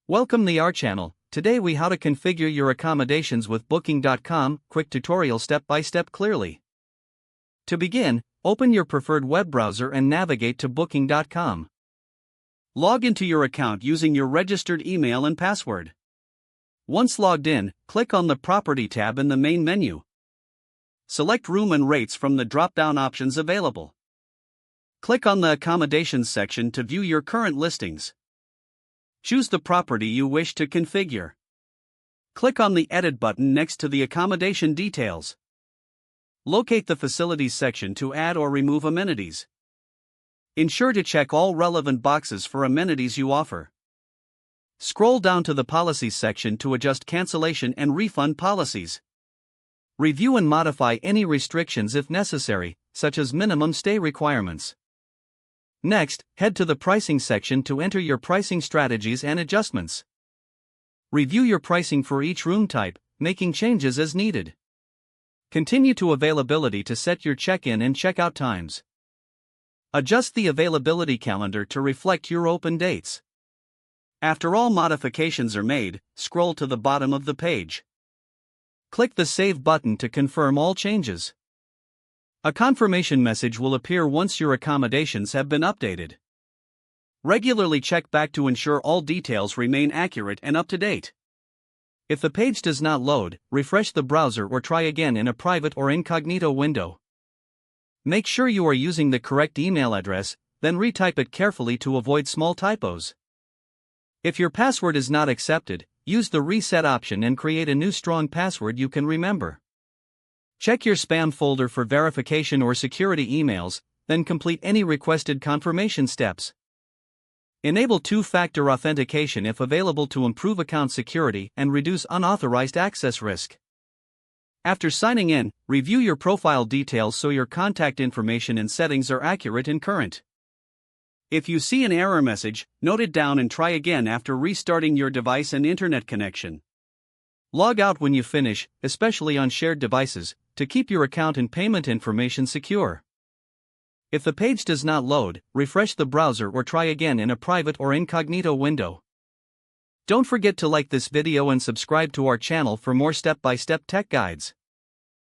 Welcome to our channel. Today we how to configure your accommodations with Booking.com, quick tutorial step by step clearly. To begin, open your preferred web browser and navigate to Booking.com. Log into your account using your registered email and password. Once logged in, click on the Property tab in the main menu. Select Room and Rates from the drop-down options available. Click on the Accommodations section to view your current listings. Choose the property you wish to configure. Click on the Edit button next to the accommodation details. Locate the Facilities section to add or remove amenities. Ensure to check all relevant boxes for amenities you offer. Scroll down to the Policies section to adjust cancellation and refund policies. Review and modify any restrictions if necessary, such as minimum stay requirements. Next, head to the Pricing section to enter your pricing strategies and adjustments. Review your pricing for each room type, making changes as needed. Continue to Availability to set your check-in and check-out times. Adjust the availability calendar to reflect your open dates. After all modifications are made, scroll to the bottom of the page. Click the Save button to confirm all changes. A confirmation message will appear once your accommodations have been updated. Regularly check back to ensure all details remain accurate and up to date. If the page does not load, refresh the browser or try again in a private or incognito window. Make sure you are using the correct email address, then retype it carefully to avoid small typos. If your password is not accepted, use the reset option and create a new strong password you can remember. Check your spam folder for verification or security emails, then complete any requested confirmation steps. Enable two-factor authentication if available to improve account security and reduce unauthorized access risk. After signing in, review your profile details so your contact information and settings are accurate and current. If you see an error message, note it down and try again after restarting your device and internet connection. Log out when you finish, especially on shared devices, to keep your account and payment information secure. If the page does not load, refresh the browser or try again in a private or incognito window. Don't forget to like this video and subscribe to our channel for more step-by-step tech guides.